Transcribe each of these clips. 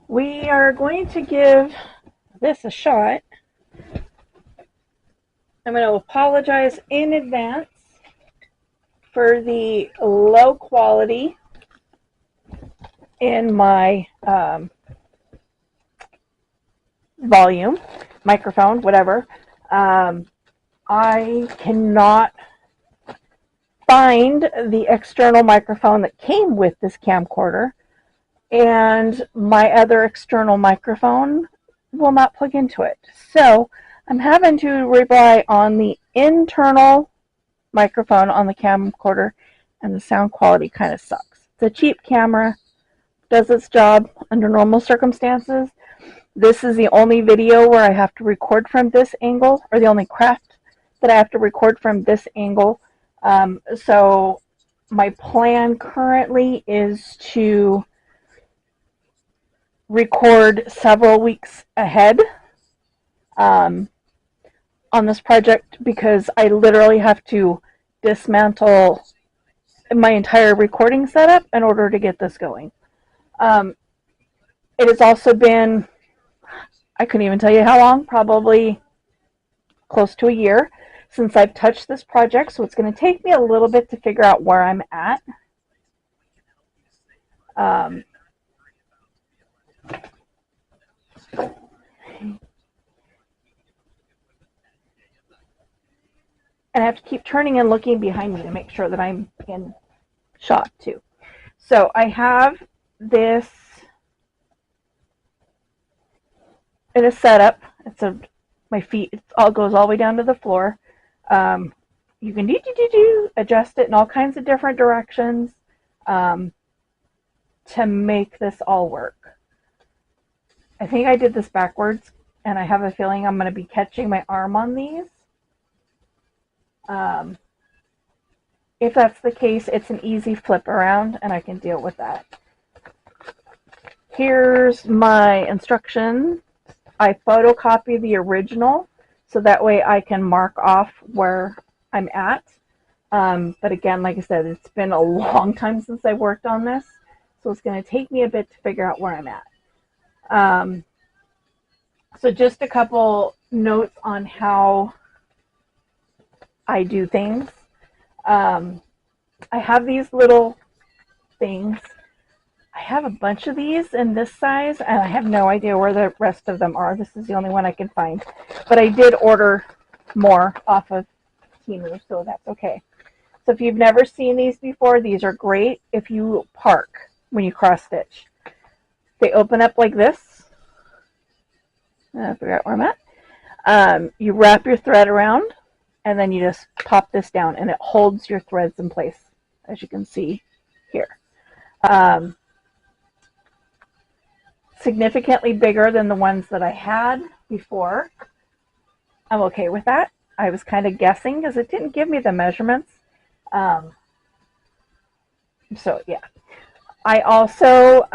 We are going to give this a shot. I'm going to apologize in advance for the low quality in my volume, microphone, whatever. I cannot find the external microphone that came with this camcorder, and my other external microphone will not plug into it. So I'm having to rely on the internal microphone on the camcorder, and the sound quality kind of sucks. It's a cheap camera, does its job under normal circumstances. This is the only video where I have to record from this angle, or the only craft that I have to record from this angle. So my plan currently is to record several weeks ahead on this project, because I literally have to dismantle my entire recording setup in order to get this going. It has also been, I couldn't even tell you how long, probably close to a year since I've touched this project, so it's going to take me a little bit to figure out where I'm at. And I have to keep turning and looking behind me to make sure that I'm in shot too. So I have this in a setup. My feet, it all goes all the way down to the floor. You can adjust it in all kinds of different directions to make this all work. I think I did this backwards, and I have a feeling I'm going to be catching my arm on these. If that's the case, it's an easy flip around, and I can deal with that. Here's my instructions. I photocopy the original, so that way I can mark off where I'm at. But again, like I said, it's been a long time since I worked on this, so it's going to take me a bit to figure out where I'm at. So just a couple notes on how I do things. I have these little things. I have a bunch of these in this size, and I have no idea where the rest of them are. This is the only one I can find. But I did order more off of Temu, so that's okay. So if you've never seen these before, these are great if you park when you cross stitch. They open up like this. I forgot where I'm at. You wrap your thread around, and then you just pop this down, and it holds your threads in place, as you can see here. Significantly bigger than the ones that I had before. I'm okay with that. I was kind of guessing because it didn't give me the measurements. So yeah. I also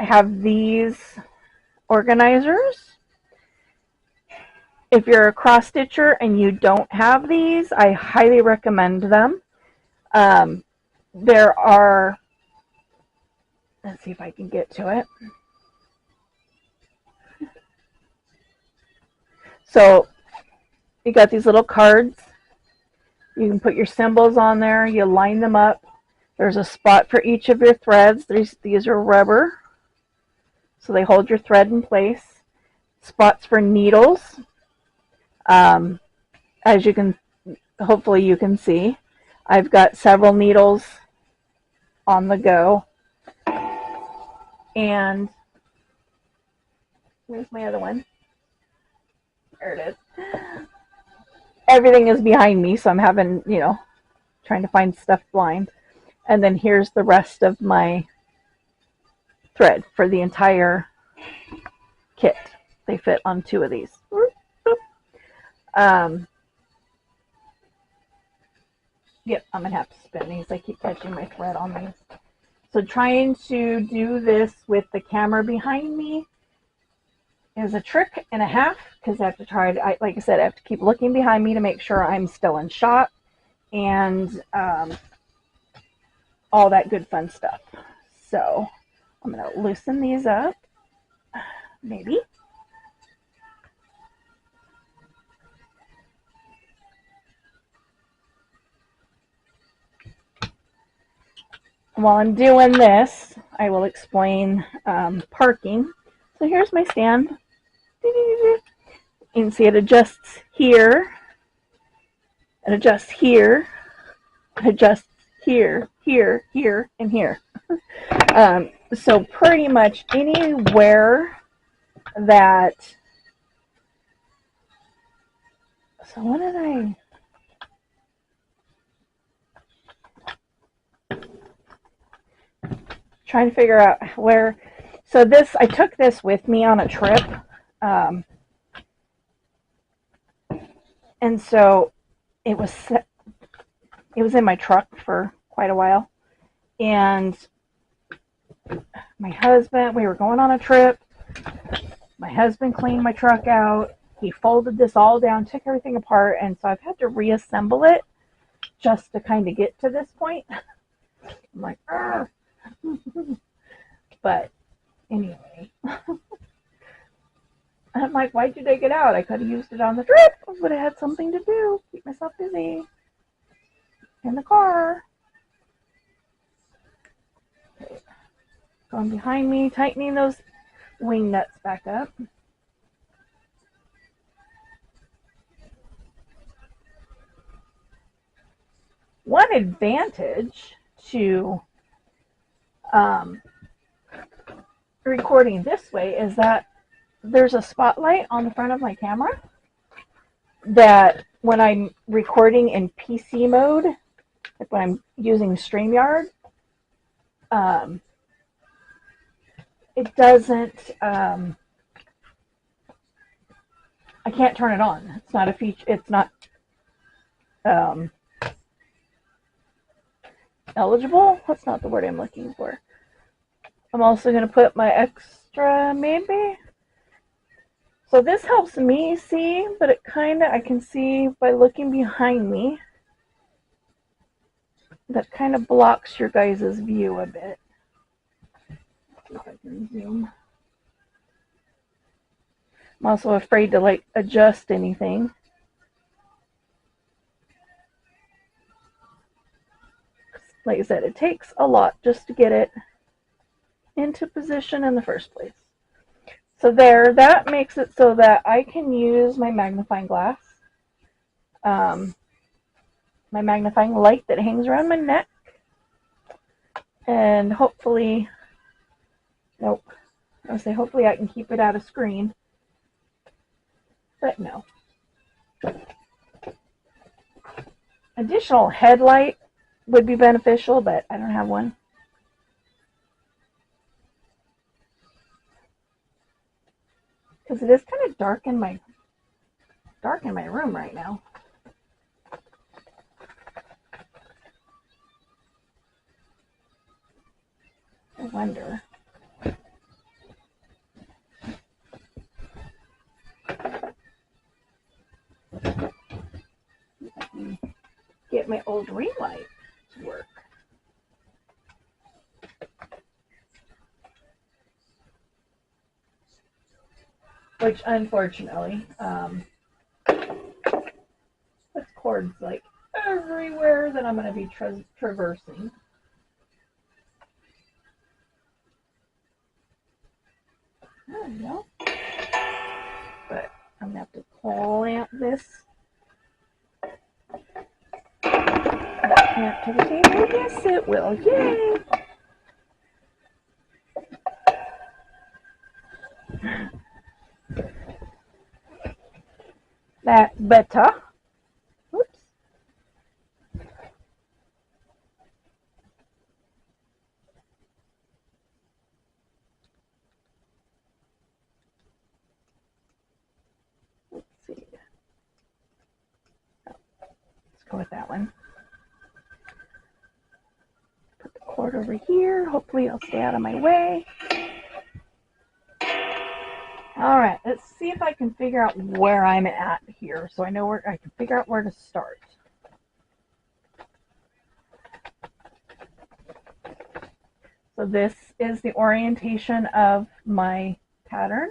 have these organizers. If you're a cross stitcher and you don't have these, I highly recommend them. There are, let's see if I can get to it. So you got these little cards. You can put your symbols on there. You line them up. There's a spot for each of your threads. These are rubber, so they hold your thread in place. Spots for needles. As you can, hopefully you can see, I've got several needles on the go. And where's my other one? There it is. Everything is behind me, so I'm having, trying to find stuff blind. And then here's the rest of my thread for the entire kit. They fit on 2 of these. Yep, I'm going to have to spin these. I keep catching my thread on these. So trying to do this with the camera behind me is a trick and a half, because I have to try to, like I said, I have to keep looking behind me to make sure I'm still in shot, and all that good fun stuff. So I'm going to loosen these up, maybe. While I'm doing this, I will explain parking. So here's my stand. You can see it adjusts here, it adjusts here, it adjusts here, here, here, and here. So pretty much anywhere that, so what did I, trying to figure out where, so this, I took this with me on a trip, and so it was in my truck for quite a while, and my husband, we were going on a trip, my husband cleaned my truck out, he folded this all down, took everything apart, and so I've had to reassemble it just to kind of get to this point. I'm like, but anyway, I'm like, why'd you take it out? I could have used it on the trip. I would have had something to do, keep myself busy in the car. Okay. Going behind me, tightening those wing nuts back up. One advantage to recording this way is that there's a spotlight on the front of my camera that when I'm recording in PC mode, like when I'm using StreamYard, it doesn't, I can't turn it on. It's not a feature, it's not eligible. That's not the word I'm looking for. I'm also going to put my extra, maybe. So this helps me see, but it kind of, I can see by looking behind me, that kind of blocks your guys' view a bit. See if I can zoom. I'm also afraid to like adjust anything. Like I said, it takes a lot just to get it into position in the first place. So there, that makes it so that I can use my magnifying glass, my magnifying light that hangs around my neck, and hopefully, nope, I was say hopefully I can keep it out of screen, but no. Additional headlight would be beneficial, but I don't have one. Because it is kind of dark in my room right now. I wonder. Get my old ring light to work. Which unfortunately, this cord's like everywhere that I'm going to be traversing. There we go. But I'm going to have to clamp this clamp to the table. Yes, it will. Yay! That better. Oops. Let's see. Oh, let's go with that one. Put the cord over here. Hopefully it'll stay out of my way. All right, let's see if I can figure out where I'm at here, so I know where I can figure out where to start. So this is the orientation of my pattern.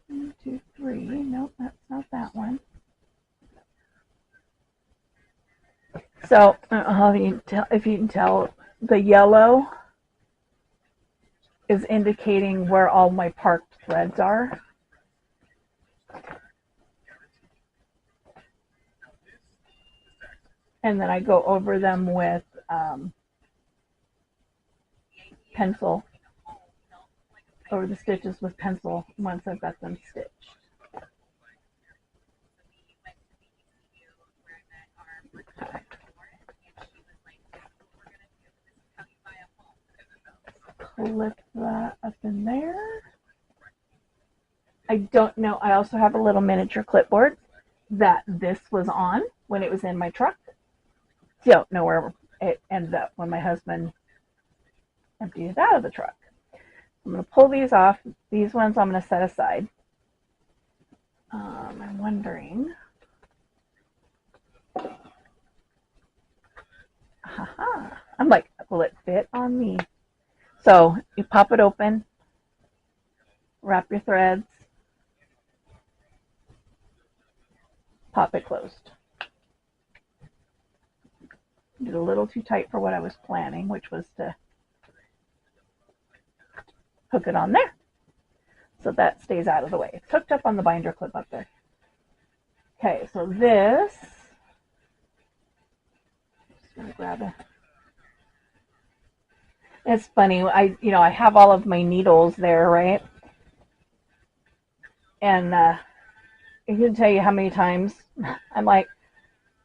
One, two, three. Nope, that's not that one. So I don't know if you can tell, the yellow is indicating where all my parked threads are. And then I go over them with pencil, over the stitches with pencil once I've got them stitched. Okay. Clip that up in there. I don't know. I also have a little miniature clipboard that this was on when it was in my truck. Don't know where it ended up when my husband emptied it out of the truck. I'm going to pull these off. These ones I'm going to set aside. I'm wondering. Haha. I'm like, will it fit on me? So you pop it open, wrap your threads, pop it closed. Did a little too tight for what I was planning, which was to hook it on there. So that stays out of the way. It's hooked up on the binder clip up there. Okay, so this, just gonna grab it. It's funny, I have all of my needles there, right? And I can tell you how many times I'm like,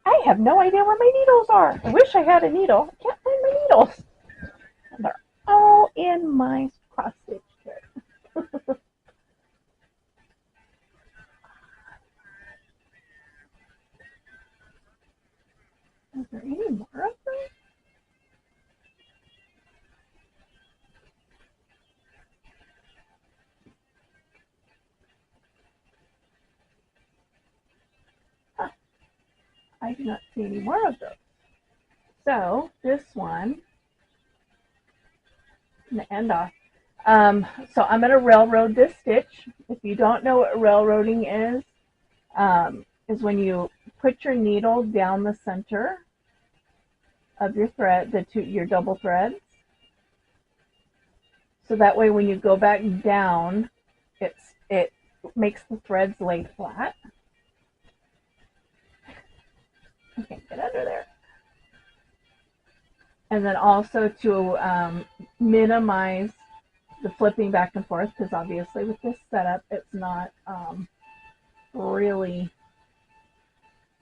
I have no idea where my needles are. I wish I had a needle. I can't find my needles. And they're all in my cross stitch kit. Is there any more of them? Huh. I do not see any more of those. So this one, I'm going to end off. So I'm going to railroad this stitch. If you don't know what railroading is when you put your needle down the center of your thread, your double threads. So that way when you go back down, it makes the threads lay flat. I can't get under there. And then also to minimize the flipping back and forth, because obviously with this setup, it's not really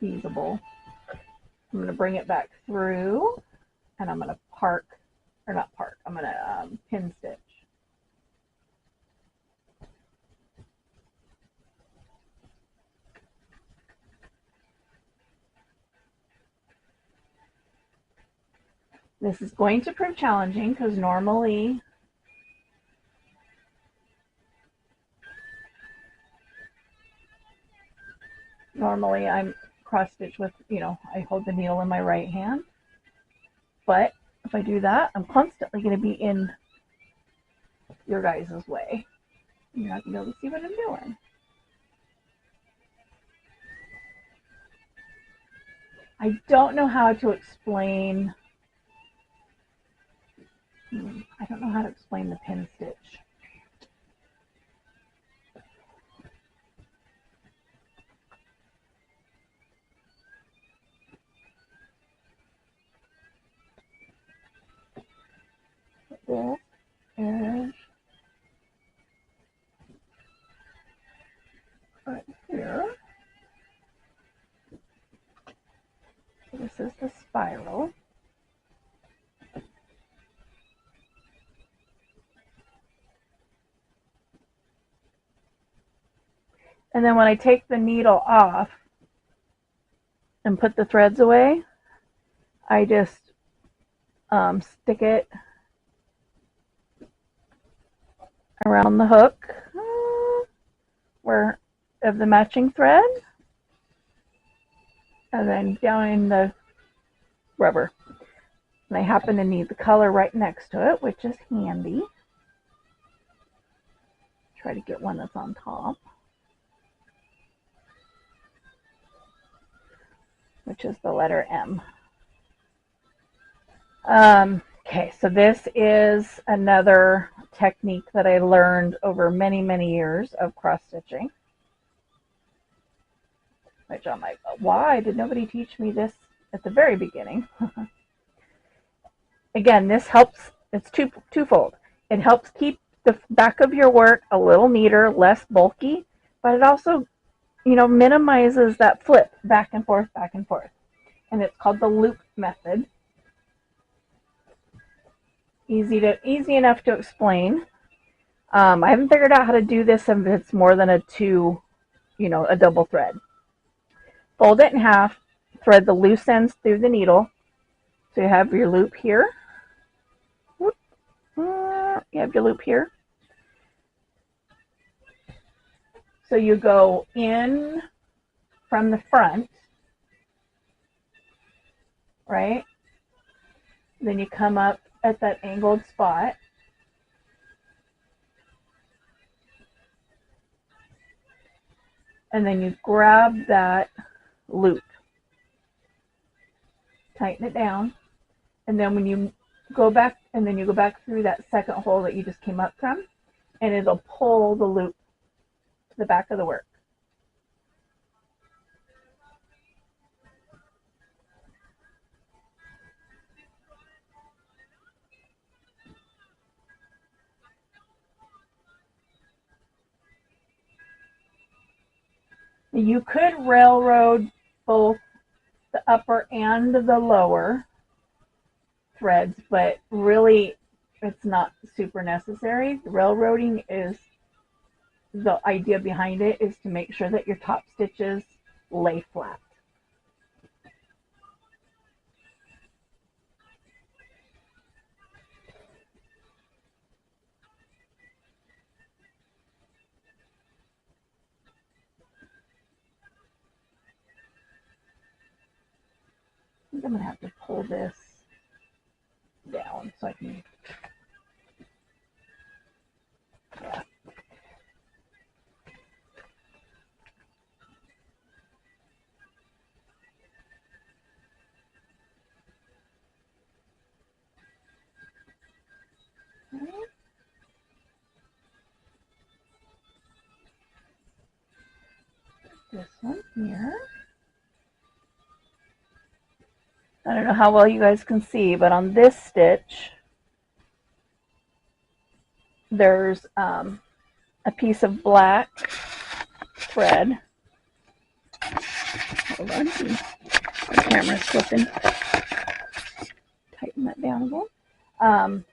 feasible. I'm going to bring it back through, and I'm going to I'm going to pin stitch. This is going to prove challenging because normally I'm cross stitch with, I hold the needle in my right hand. But if I do that, I'm constantly going to be in your guys' way. You're not going to be able to see what I'm doing. I don't know how to explain. I don't know how to explain the pin stitch. This is right here. So this is the spiral. And then when I take the needle off and put the threads away, I just stick it around the hook. of the matching thread, and then down in the rubber. And I happen to need the color right next to it, which is handy. Try to get one that's on top, which is the letter M. Okay, so this is another technique that I learned over many, many years of cross stitching. Which I'm like, why did nobody teach me this at the very beginning? Again, this helps, it's twofold. It helps keep the back of your work a little neater, less bulky, but it also, minimizes that flip back and forth, back and forth. And it's called the loop method. Easy enough to explain. I haven't figured out how to do this if it's more than a double thread. Fold it in half, thread the loose ends through the needle. So you have your loop here. You have your loop here. So you go in from the front, right? Then you come up at that angled spot. And then you grab that loop. Tighten it down. And then when you go back, through that second hole that you just came up from, and it'll pull the loop to the back of the work. You could railroad both the upper and the lower threads, but really it's not super necessary. The railroading is, the idea behind it is to make sure that your top stitches lay flat. I think I'm going to have to pull this down so I can, yeah. Okay. This one here. I don't know how well you guys can see, but on this stitch, there's a piece of black thread. Hold on, the camera's flipping. Tighten that down again.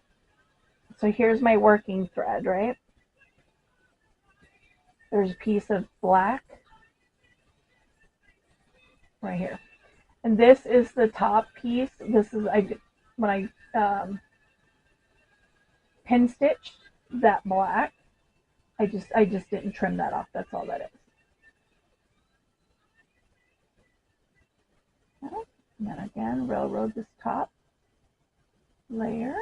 So here's my working thread, right? There's a piece of black right here. And this is the top piece. This is when I pin stitched that black. I just didn't trim that off. That's all that is. Okay. And then again, railroad this top layer.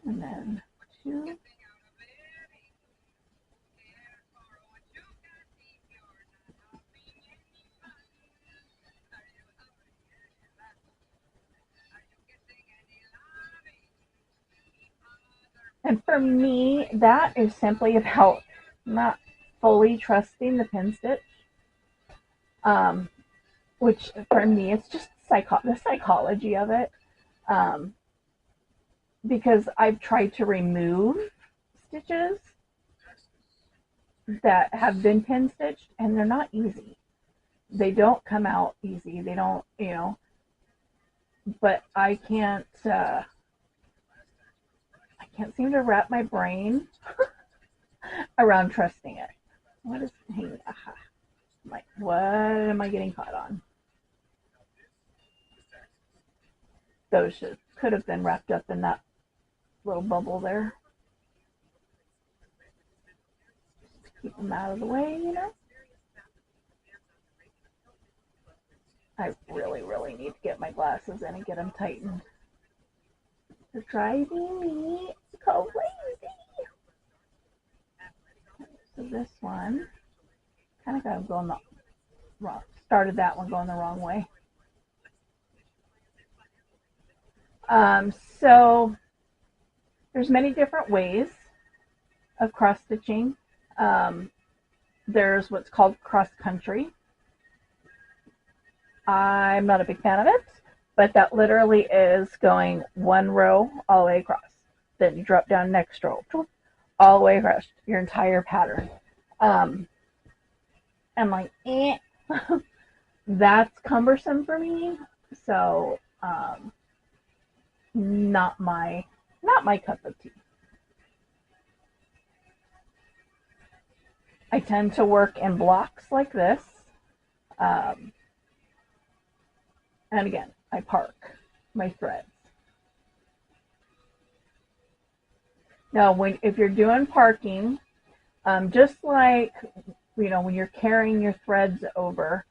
And then 2. And for me, that is simply about not fully trusting the pin stitch. Which for me, it's just the psychology of it. Because I've tried to remove stitches that have been pin stitched, and they're not easy. They don't come out easy. They don't, but I can't seem to wrap my brain around trusting it. What is hanging? Aha. I'm like, what am I getting caught on? Those should could have been wrapped up in that little bubble there. Keep them out of the way, you know. I really, really need to get my glasses in and get them tightened. They're driving me crazy. So this one kind of got to go in the wrong. Started that one going the wrong way. So there's many different ways of cross stitching. There's what's called cross country. I'm not a big fan of it, but that literally is going one row all the way across. Then you drop down next row, all the way across your entire pattern. I'm like, that's cumbersome for me. So not my cup of tea. I tend to work in blocks like this. And again, I park my threads. Now, if you're doing parking, just like, you know, when you're carrying your threads over,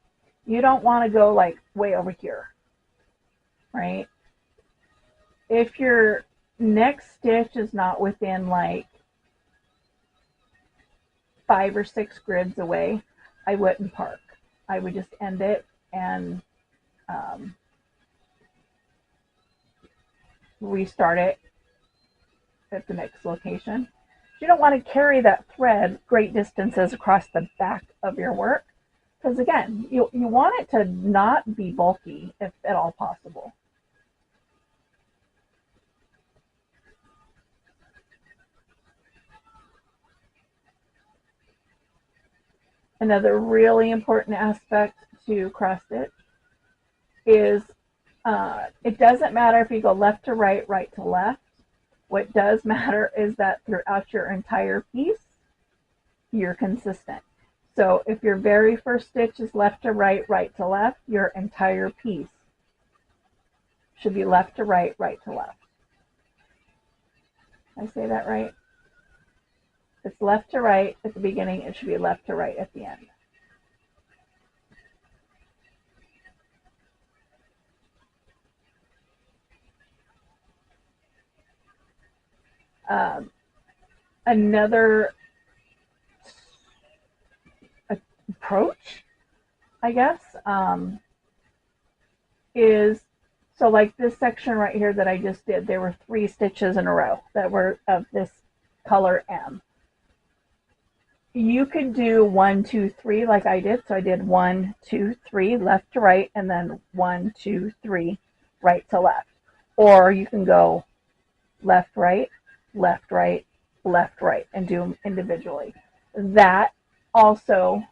you don't want to go like way over here, right? If your next stitch is not within like 5 or 6 grids away, I wouldn't park. I would just end it and restart it at the next location. You don't want to carry that thread great distances across the back of your work, because again, you want it to not be bulky if at all possible. Another really important aspect to cross stitch is it doesn't matter if you go left to right, right to left. What does matter is that throughout your entire piece, you're consistent. So if your very first stitch is left to right, right to left, your entire piece should be left to right, right to left. Did I say that right? If it's left to right at the beginning, it should be left to right at the end. Another approach, I guess, is, so like this section right here that I just did, there were 3 stitches in a row that were of this color M. You could do 1, 2, 3 like I did. So I did 1, 2, 3 left to right, and then 1, 2, 3 right to left. Or you can go left, right, left, right, left, right, and do them individually. That also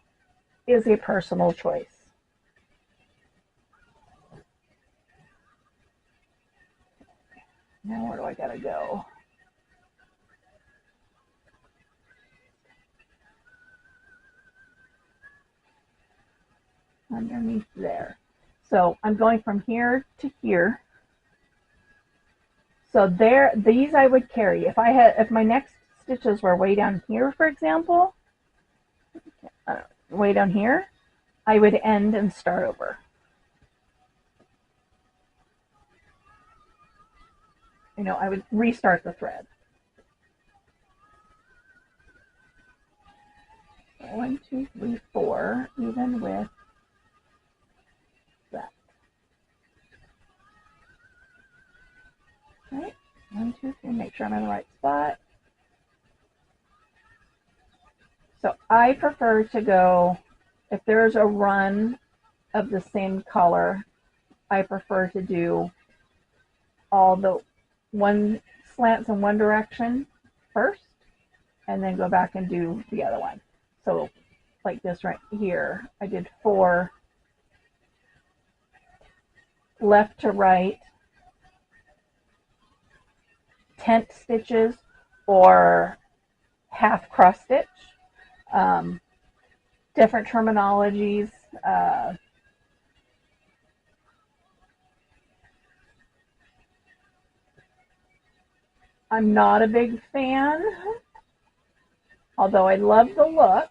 is a personal choice. Now where do I gotta go? Underneath there. So I'm going from here to here. So there, these I would carry. If my next stitches were way down here, for example, way down here, I would end and start over. You know, I would restart the thread. 1, 2, 3, 4, even with that. Right? 1, 2, 3, make sure I'm in the right spot. So I prefer to go, if there's a run of the same color, I prefer to do all the one slants in one direction first, and then go back and do the other one. So like this right here, I did 4 left to right tent stitches or half cross stitch. Different terminologies. I'm not a big fan, although I love the look.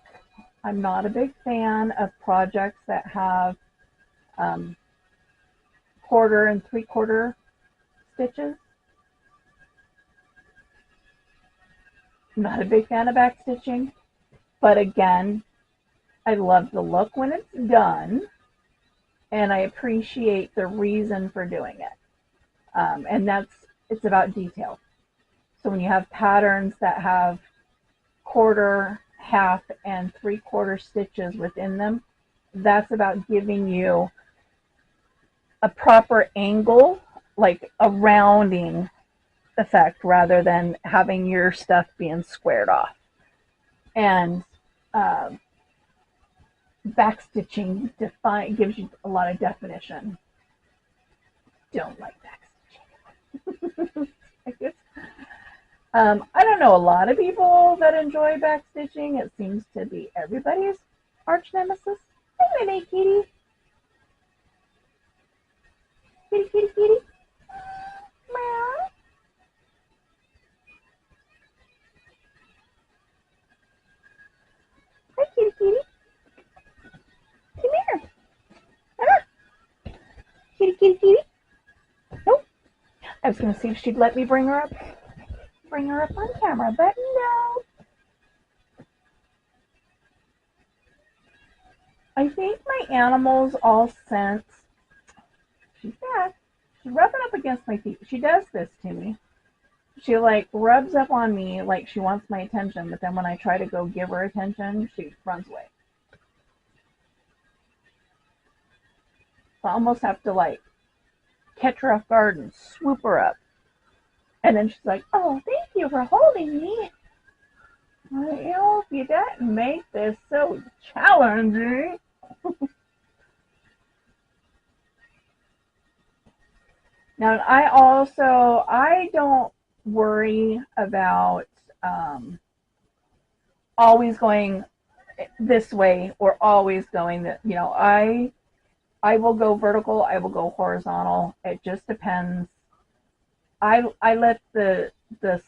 I'm not a big fan of projects that have um, quarter and 3/4 stitches. I'm not a big fan of back stitching, but again, I love the look when it's done, and I appreciate the reason for doing it. And it's about detail. So when you have patterns that have quarter, half, and 3/4 stitches within them, that's about giving you a proper angle, like a rounding effect, rather than having your stuff being squared off. And uh, back stitching gives you a lot of definition. Don't like back stitching. I don't know a lot of people that enjoy back stitching. It seems to be everybody's arch nemesis. Hey, my kitty. Kitty, kitty, kitty. Meow. Hi, kitty, kitty. Come here. Ah. Kitty, kitty, kitty. Nope. I was going to see if she'd let me bring her up on camera, but no. I think my animals all sense she's back. She's rubbing up against my feet. She does this to me. She like rubs up on me like she wants my attention, but then when I try to go give her attention, she runs away. So I almost have to like catch her off guard and swoop her up. And then she's like, oh, thank you for holding me. I hope you didn't make this so challenging. Now, I don't worry about always going this way or always going that, I will go vertical, I will go horizontal. It just depends. I let the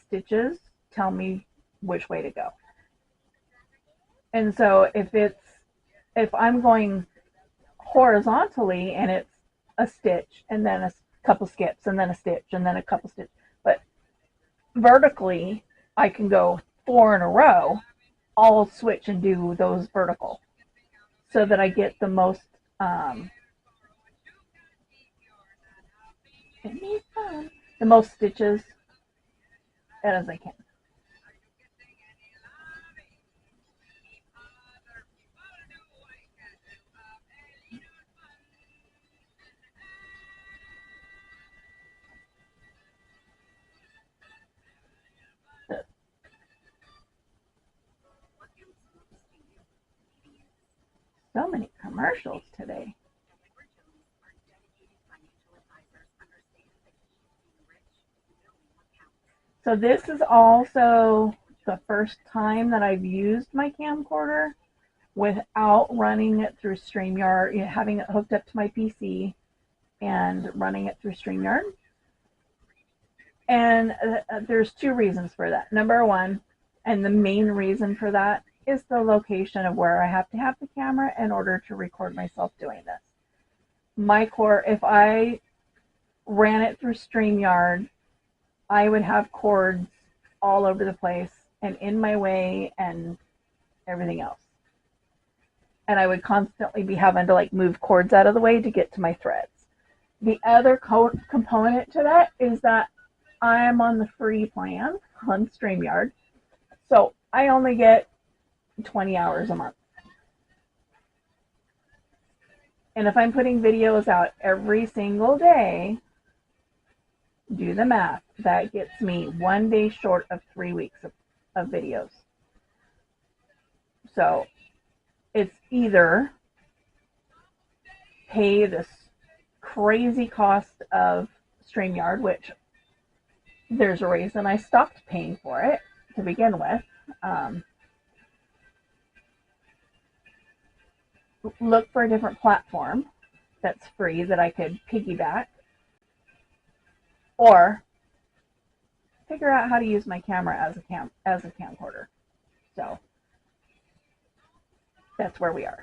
stitches tell me which way to go. And so if I'm going horizontally and it's a stitch and then a couple skips and then a stitch and then a couple stitches, but vertically I can go 4 in a row. I'll switch and do those vertical so that I get the most stitches as I can. So many commercials today. So this is also the first time that I've used my camcorder without running it through StreamYard, having it hooked up to my PC and running it through StreamYard. And there's 2 reasons for that. Number one, and the main reason for that, is the location of where I have to have the camera in order to record myself doing this. If I ran it through StreamYard, I would have cords all over the place and in my way and everything else. And I would constantly be having to like move cords out of the way to get to my threads. The other component to that is that I am on the free plan on StreamYard, so I only get 20 hours a month. And if I'm putting videos out every single day, do the math. That gets me 1 day short of 3 weeks of videos. So it's either pay this crazy cost of StreamYard, which there's a reason I stopped paying for it to begin with. Look for a different platform that's free that I could piggyback, or figure out how to use my camera as a camcorder. So that's where we are.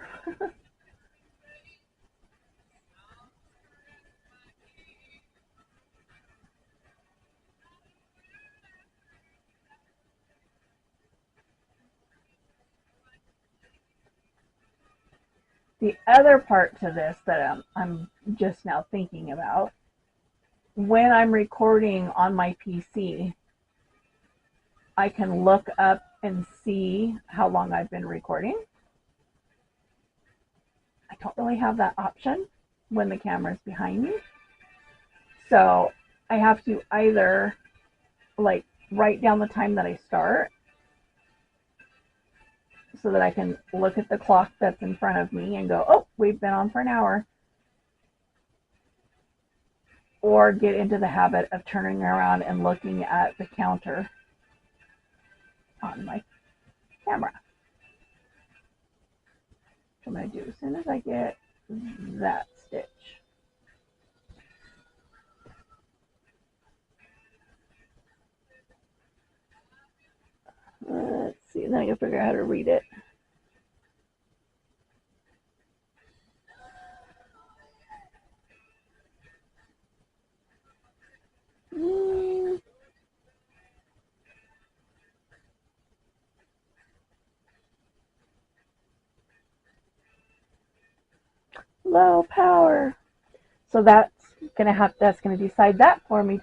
The other part to this that I'm just now thinking about, when I'm recording on my PC, I can look up and see how long I've been recording. I don't really have that option when the camera's behind me. So I have to either like write down the time that I start so that I can look at the clock that's in front of me and go, oh, we've been on for an hour. Or get into the habit of turning around and looking at the counter on my camera. Which I'm going to do as soon as I get that stitch. Let's see, then I can figure out how to read it. Low power. So that's gonna decide that for me